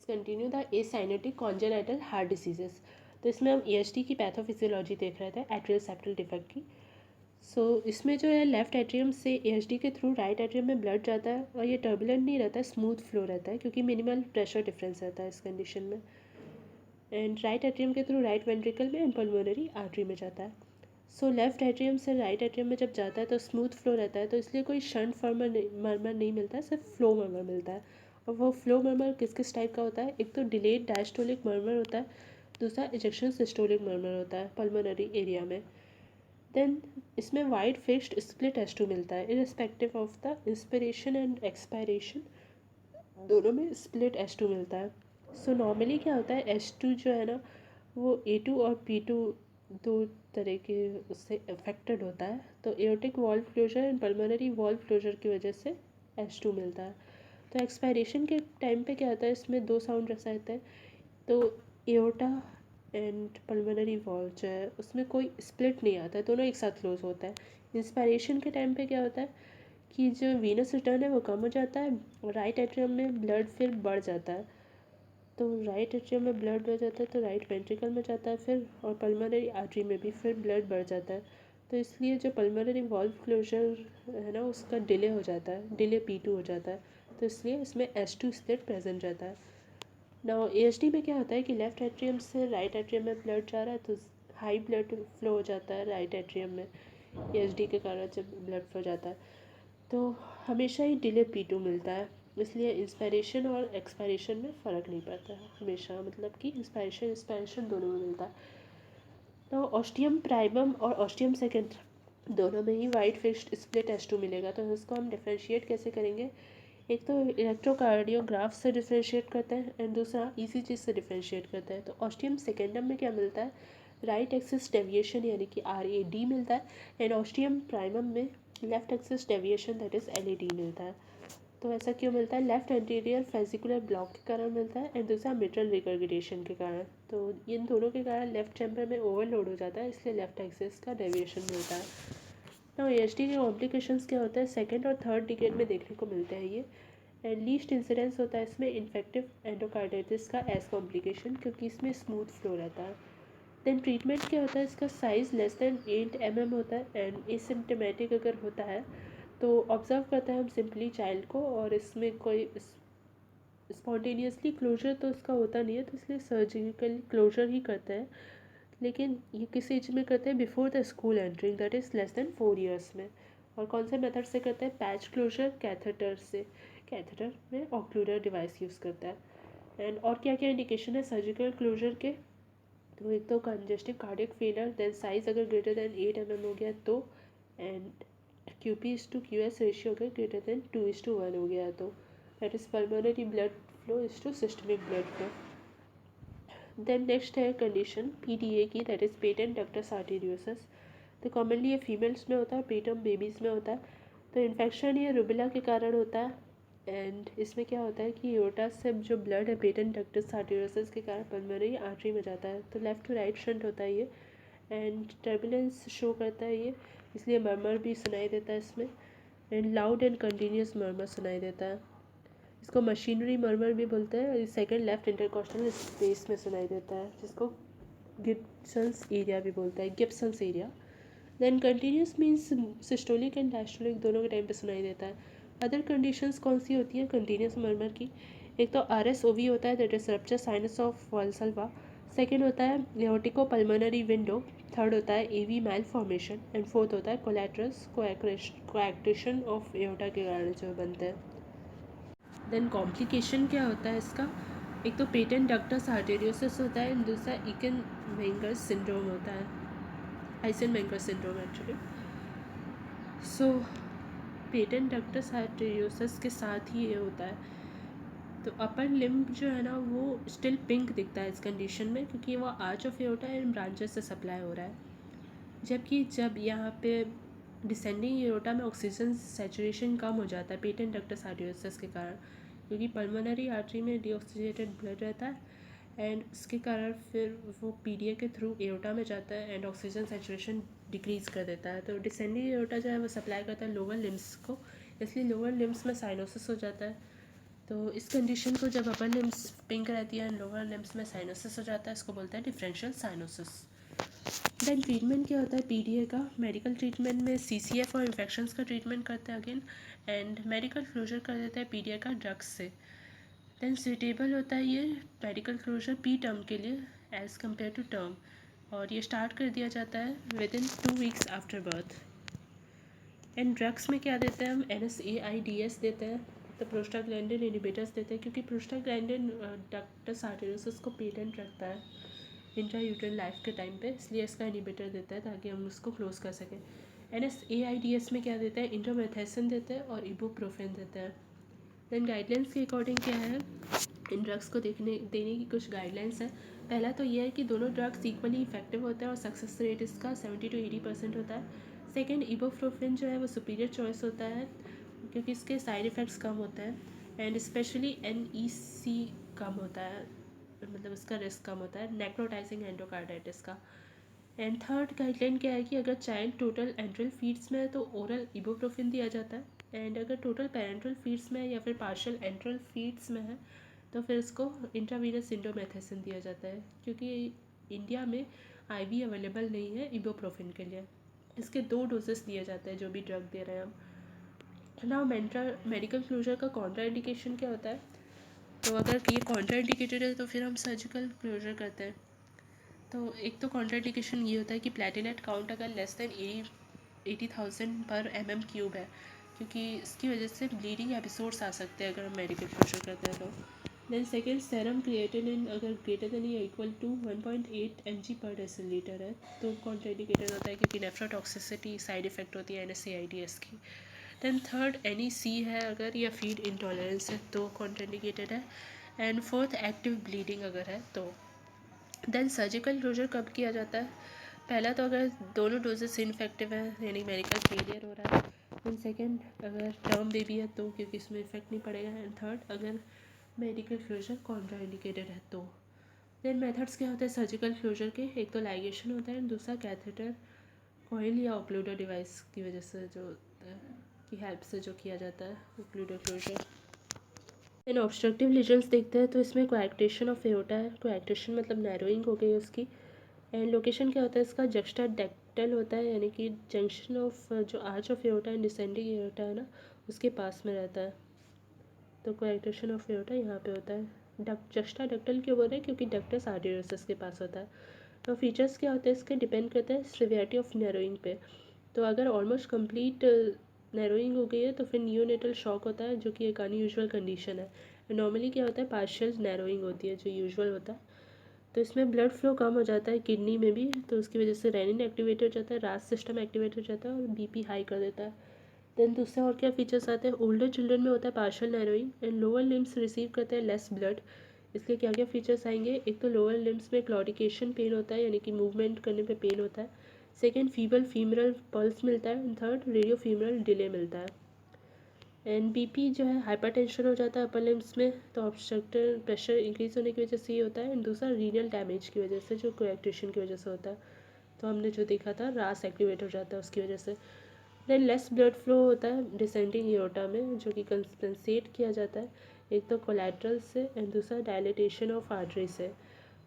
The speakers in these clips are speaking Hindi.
Continue the acyanotic congenital heart diseases. तो इसमें हम ESD की पैथोफिजियोलॉजी देख रहे थे, एट्रियल सेप्टल डिफेक्ट की। इसमें जो है लेफ्ट एट्रियम से ESD के थ्रू राइट एट्रियम में ब्लड जाता है और ये टर्बुलेंट नहीं रहता है, स्मूथ फ्लो रहता है क्योंकि मिनिमल प्रेशर डिफरेंस रहता है इस कंडीशन में। एंड राइट एट्रियम के थ्रू राइट वेंट्रिकल में एंड पल्मोनरी आर्टरी में जाता है। लेफ्ट एट्रियम से राइट एट्रियम में जब जाता है तो स्मूथ फ्लो रहता है, तो इसलिए कोई शंट मर्मर नहीं मिलता है, सिर्फ फ्लो मर्मर मिलता है। और वो फ्लो मर्मर किस किस टाइप का होता है? एक तो डिलेड डायस्टोलिक मर्मर होता है, दूसरा इजेक्शन सिस्टोलिक मर्मर होता है पल्मोनरी एरिया में। देन इसमें वाइड फिक्स्ड स्प्लिट S2 मिलता है, irrespective of the inspiration and expiration दोनों में स्प्लिट S2 मिलता है। नॉर्मली क्या होता है, S2 जो है ना वो A2 और P2 दो तरह के उससे अफेक्टेड होता है। तो aortic valve closure and pulmonary valve closure की वजह से S2 मिलता है। तो एक्सपायरेशन के टाइम पे क्या होता है, इसमें दो साउंड ऐसा रहता है। तो एओर्टा एंड पल्मोनरी वॉल्व जो है उसमें कोई स्प्लिट नहीं आता है, दोनों एक साथ क्लोज होता है। इंस्पायरेशन के टाइम पे क्या होता है कि जो वीनस रिटर्न है वो कम हो जाता है और राइट एट्रियम में ब्लड फिर बढ़ जाता है। तो राइट एट्रियम में ब्लड बढ़ जाता है तो राइट वेंट्रिकल में जाता है फिर, और पल्मोनरी आर्टरी में भी फिर ब्लड बढ़ जाता है। तो इसलिए जो पल्मोनरी वॉल्व क्लोजर है ना उसका डिले हो जाता है, डिले P2 हो जाता है। तो इसलिए इसमें S2 स्प्लिट प्रेजेंट रहता है। नाउ ASD में क्या होता है कि लेफ्ट एट्रियम से राइट एट्रियम में ब्लड जा रहा है तो हाई ब्लड फ्लो हो जाता है राइट एट्रियम में, ASD के कारण जब ब्लड फ्लो जाता है तो हमेशा ही डिले P2 मिलता है। इसलिए इंस्पायरेशन और एक्सपायरेशन में फ़र्क नहीं पड़ता है हमेशा, मतलब कि इंस्पायरेशन दोनों में मिलता है। तो ऑस्टियम प्राइमम और ऑस्टियम सेकेंड दोनों में ही वाइड फिक्स्ड स्प्लिट S2 मिलेगा। तो इसको हम डिफ्रेंशिएट कैसे करेंगे? एक तो इलेक्ट्रोकार्डियोग्राफ से डिफ्रेंशिएट करते हैं एंड दूसरा ECG से डिफ्रेंशिएट करते हैं। तो ऑस्टियम सेकेंडम में क्या मिलता है, राइट एक्सिस डेविएशन यानी कि RAD मिलता है एंड ऑस्टियम प्राइमम में left axis deviation that is LAD मिलता है। तो ऐसा क्यों मिलता है? लेफ्ट एंटीरियर फेसिकुलर ब्लॉक के कारण मिलता है एंड दूसरा मिट्रल रिगर्गिटेशन के कारण। तो इन दोनों के कारण लेफ्ट चैम्बर में ओवरलोड हो जाता है, इसलिए लेफ्ट एक्सिस का डेविएशन मिलता है। ना ESD के कॉम्प्लिकेशंस क्या होता है, सेकंड और थर्ड डिकेड में देखने को मिलते हैं ये। एंड लीस्ट इंसिडेंस होता है इसमें इन्फेक्टिव एंडोकार्डाइटिस का एज कॉम्प्लिकेशन, क्योंकि इसमें स्मूथ फ्लो रहता है। देन ट्रीटमेंट क्या होता है, इसका साइज़ लेस देन 8 mm होता है एंड एसिम्टोमेटिक अगर होता है तो ऑब्ज़र्व करते हैं हम सिंपली चाइल्ड को, और इसमें कोई स्पॉन्टेनियसली क्लोजर तो इसका होता नहीं है, तो इसलिए सर्जिकल क्लोजर ही करते हैं। लेकिन ये किस एज में करते हैं? Before the school entering, that is less than 4 years में। और कौन से मेथड से करते हैं? पैच क्लोजर, कैथेटर से। कैथेटर में ऑक्लूडर डिवाइस यूज़ करता है। एंड और क्या क्या इंडिकेशन है सर्जिकल क्लोजर के? तो एक तो congestive cardiac failure, then size अगर ग्रेटर देन 8 mm हो गया तो, एंड QP/QS रेशियो अगर ग्रेटर देन 2:1 हो गया तो, that is pulmonary blood flow is to systemic blood flow. Then next है कंडीशन PDA की, that is patent ductus arteriosus. तो कॉमनली ये फीमेल्स में होता है, पेटम बेबीज़ में होता है। तो इन्फेक्शन ये रूबेला के कारण होता है। एंड इसमें क्या होता है कि एओर्टा से जो ब्लड है पेटेंट डक्टस आर्टेरियोसिस के कारण पल्मोनरी आर्टरी में जाता है, तो लेफ्ट टू राइट शंट होता है ये। एंड टर्बुलेंस शो करता है ये, इसलिए मर्मर भी सुनाई देता है इसमें। And loud and continuous murmur सुनाई देता है, इसको मशीनरी मर्मर भी बोलते हैं। सेकंड लेफ्ट इंटरकॉस्टल स्पेस में सुनाई देता है, जिसको गिब्सन्स एरिया भी बोलता है, Gibson's area. Then continuous means systolic and diastolic दोनों के टाइम पे सुनाई देता है। अदर कंडीशंस कौन सी होती हैं कंटिन्यूस मर्मर की? एक तो RSOV होता है, that is rupture sinus of Valsalva. Second होता है एओर्टिको पल्मोनरी विंडो। थर्ड होता है AV malformation and fourth होता है कोलैटरस कोएक्टेशन ऑफ एओर्टा के कारण जो बनते हैं। देन कॉम्प्लिकेशन क्या होता है इसका? एक तो पेटेंट डक्टस आर्टेरियोसिस होता है एंड दूसरा इकन मेंगर सिंड्रोम होता है, Eisenmenger syndrome actually. Patent ductus arteriosus के साथ ही ये होता है। तो अपर लिम्ब जो है ना वो स्टिल पिंक दिखता है इस कंडीशन में, क्योंकि वो arch of aorta and branches से सप्लाई हो रहा है। जबकि जब यहाँ पे डिसेंडिंग एओर्टा में ऑक्सीजन सैचुरेशन कम हो जाता है पेटेंट डक्टस आर्टेरियोसिस के कारण, क्योंकि पल्मोनरी आर्टरी में डीऑक्सीजेटेड ब्लड रहता है एंड उसके कारण फिर वो PDA के थ्रू एओर्टा में जाता है एंड ऑक्सीजन सैचुरेशन डिक्रीज़ कर देता है। तो डिसेंडिंग एओर्टा जो है वो सप्लाई करता है लोअर लिम्स को, इसलिए लोअर लिम्स में साइनोसिस हो जाता है। तो इस कंडीशन को जब अपर लिम्स पिंक रहती है एंड लोअर लिम्स में साइनोसिस हो जाता है, इसको बोलते हैं डिफरेंशियल साइनोसिस। देन ट्रीटमेंट क्या होता है पीडीए का? मेडिकल ट्रीटमेंट में सीसीएफ और इन्फेक्शंस का ट्रीटमेंट करते हैं अगेन, एंड मेडिकल क्लोजर कर देते हैं पीडीए का ड्रग्स से। देन सुटेबल होता है ये मेडिकल क्लोजर पी टर्म के लिए एज़ कम्पेयर टू टर्म, और ये स्टार्ट कर दिया जाता है with in 2 weeks after birth. And drugs में क्या देते हैं हम? NSAIDs देते हैं, तो प्रोस्टाग्लैंडिन इनिबिटर्स देते हैं, क्योंकि प्रोस्टाग्लैंडिन डक्टस आर्टेरियोसिस को पेटेंट रखता है इंट्रायूटेरल लाइफ के टाइम पे, इसलिए इसका इनिबिटर देता है ताकि हम उसको क्लोज कर सकें। NSAIDs में क्या देते हैं? इंट्रोमेथेसिन देते हैं और इबुप्रोफेन देते हैं। देन गाइडलाइंस के अकॉर्डिंग क्या है, इन ड्रग्स को देने की कुछ गाइडलाइंस है। पहला तो ये है कि दोनों ड्रग्स इक्वली इफेक्टिव होते हैं और सक्सेस रेट इसका 70 to 80% होता है। सेकेंड, इबुप्रोफेन जो है वो सुपीरियर चॉइस होता है क्योंकि इसके साइड इफ़ेक्ट्स कम होते हैं, एंड स्पेशली NEC कम होता है, मतलब इसका रिस्क कम होता है नेक्रोटाइजिंग एंडोकार्डाइटिस का। एंड थर्ड गाइडलाइन क्या है कि अगर चाइल्ड टोटल एंट्रल फीड्स में है तो ओरल इबुप्रोफेन दिया जाता है, एंड अगर टोटल पेरेंटल फीड्स में है या फिर पार्शियल एंट्रल फीड्स में है तो फिर इसको इंट्रावीनस इंडोमेथेसिन दिया जाता है, क्योंकि इंडिया में IV अवेलेबल नहीं है इबुप्रोफेन के लिए। इसके 2 डोजेस दिए जाते हैं जो भी ड्रग दे रहे हैं हम। नाउ मेडिकल क्लोजर का कॉन्ट्रा इंडिकेशन क्या होता है? तो अगर ये कॉन्ट्रा इंडिकेटेड है तो फिर हम सर्जिकल क्लोजर करते हैं। तो एक तो कॉन्ट्रा इंडिकेशन ये होता है कि प्लेटिलेट काउंट अगर लेस देन 80,000 पर mm³ है, क्योंकि इसकी वजह से ब्लीडिंग एपिसोड्स आ सकते हैं अगर हम मेडिकल क्लोजर करते हैं तो। देन सेकेंड, सेरम क्रिएटिनिन अगर ग्रेटर देन या इक्वल टू 1.8 mg/dL है तो कॉन्ट्राइंडिकेटेड होता है, क्योंकि नेफ्रोटॉक्सिसिटी साइड इफेक्ट होती है NSAIDs की। देन थर्ड, NEC है अगर या फीड इंटॉलरेंस है तो कॉन्ट्राइंडिकेटेड है। एंड फोर्थ, एक्टिव ब्लीडिंग अगर है तो। देन सर्जिकल क्लोजर कब किया जाता है? पहला तो अगर दोनों डोजेस इनफेक्टिव है यानी मेडिकल फेलियर हो रहा है। देन सेकेंड, अगर टर्म बेबी है तो, क्योंकि इसमें इफेक्ट नहीं पड़ेगा। एंड थर्ड, अगर मेडिकल क्लोजर कॉन्ट्रा इंडिकेटेड है तो। देन मेथड्स क्या होते हैं सर्जिकल क्लोजर के? एक तो लाइगेशन होता है, दूसरा कैथेटर कॉइल या ओक्लूडर डिवाइस की वजह से जो होता है की हेल्प से जो किया जाता है ओक्लूडर क्लोजर। इन ऑब्स्ट्रक्टिव लीजन्स देखते हैं तो इसमें कोएक्टेशन ऑफ एओर्टा है। कोएक्टेशन मतलब नैरोइंग हो गई उसकी। एंड लोकेशन क्या होता है इसका? जक्स्टाडेक्टल होता है, यानी कि जंक्शन ऑफ जो arch of aorta and descending aorta है ना, उसके पास में रहता है। तो कोएक्टेशन ऑफ एओर्टा यहाँ पे होता है। जक्स्टाडेक्टल क्यों बोल रहे हैं? क्योंकि डक्टस आर्टेरियोसस के पास होता है। तो फीचर्स क्या होते हैं इसके? डिपेंड करता है सिवियरिटी ऑफ नैरोइंग पे। तो अगर ऑलमोस्ट कंप्लीट नैरोइंग हो गई है तो फिर नियोनेटल शॉक होता है, जो कि एक अनयूजुअल कंडीशन है। नॉर्मली क्या होता है? पार्शियल नैरोइंग होती है जो यूजुअल होता है। तो इसमें ब्लड फ्लो कम हो जाता है किडनी में भी, तो उसकी वजह से रेनिन एक्टिवेट हो जाता है, रास सिस्टम एक्टिवेट हो जाता है और बीपी हाई कर देता है। देन दूसरे और क्या फीचर्स आते हैं? ओल्डर चिल्ड्रन में होता है partial narrowing and lower limbs receive करते हैं लेस ब्लड, इसलिए क्या क्या फीचर्स आएंगे? एक तो लोअर लिम्स में क्लॉडिकेशन पेन होता है, यानी कि मूवमेंट करने पे पेन होता है। सेकेंड, फीबल फीमरल पल्स मिलता है। एंड थर्ड, रेडियो फीमरल डिले मिलता है। एंड बीपी जो है हाइपरटेंशन हो जाता है अपर लिम्स में, तो ऑब्स्ट्रक्टिव प्रेशर इंक्रीज होने की वजह से ये होता है। एंड दूसरा, रीनल डैमेज की वजह से जो कोएक्टेशन की वजह से होता है, तो हमने जो देखा था रास एक्टिवेट हो जाता है उसकी वजह से। देन लेस ब्लड फ्लो होता है डिसेंडिंग एओर्टा में, जो कि कंपनसेट किया जाता है एक तो कोलैटरल से एंड दूसरा डायलिटेशन ऑफ आर्टरी से।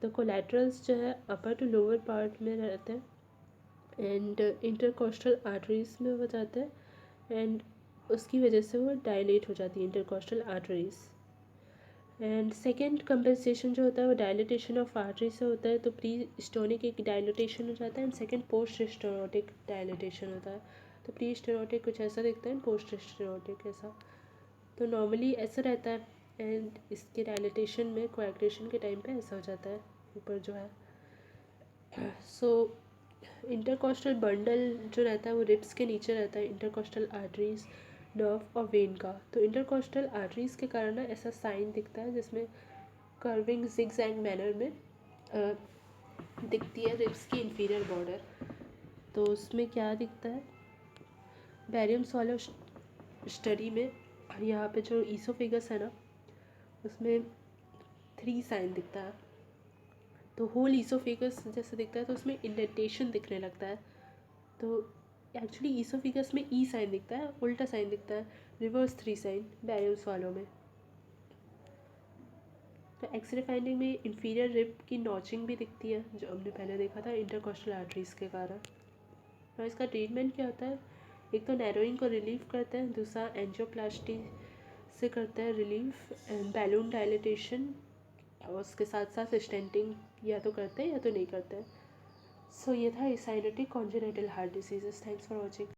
तो कोलैटरल्स जो है अपर टू लोअर पार्ट में रहते हैं एंड इंटरकोस्टल आर्टरीज में हो जाते हैं, एंड उसकी वजह से वो डायलेट हो जाती है intercostal arteries. And second compensation जो होता है वो डायलिटेशन ऑफ आर्टरी से होता है, तो प्री स्टोनिक एक डायलिटेशन हो जाता है and second post stenotic dilatation होता है। तो प्री स्टेनोटिक कुछ ऐसा दिखता है, पोस्ट स्टेनोटिक ऐसा। तो नॉर्मली ऐसा रहता है, एंड इसके डायलिटेशन में कोएक्टेशन के टाइम पे ऐसा हो जाता है ऊपर जो है। सो इंटरकोस्टल बंडल जो रहता है वो रिब्स के नीचे रहता है, इंटरकोस्टल आर्टरीज, नर्व और वेन का। तो इंटरकोस्टल आर्टरीज के कारण ना ऐसा साइन दिखता है जिसमें कर्विंग जिगजैग मैनर में दिखती है रिब्स की इंफीरियर बॉर्डर। तो उसमें क्या दिखता है? बैरियम सॉलो स्टडी में यहाँ पे जो ईसोफेगस है ना, उसमें 3 साइन दिखता है। तो होल ईसोफेगस जैसे दिखता है तो उसमें इंडेंटेशन दिखने लगता है। तो एक्चुअली ईसोफेगस में ई साइन दिखता है, उल्टा साइन दिखता है, रिवर्स 3 साइन बैरियम स्वालो में। तो एक्सरे फाइंडिंग में इंफीरियर रिब की नॉचिंग भी दिखती है, जो हमने पहले देखा था इंटरकोस्टल आर्टरीज के कारण। और इसका ट्रीटमेंट क्या होता है, एक तो नैरोइंग को रिलीव करते हैं, दूसरा एंजियोप्लास्टी से करते हैं रिलीफ, बैलून डायलिटेशन, और उसके साथ साथ स्टेंटिंग या तो करते हैं या तो नहीं करते हैं। सो ये था cyanotic congenital heart diseases. Thanks for watching.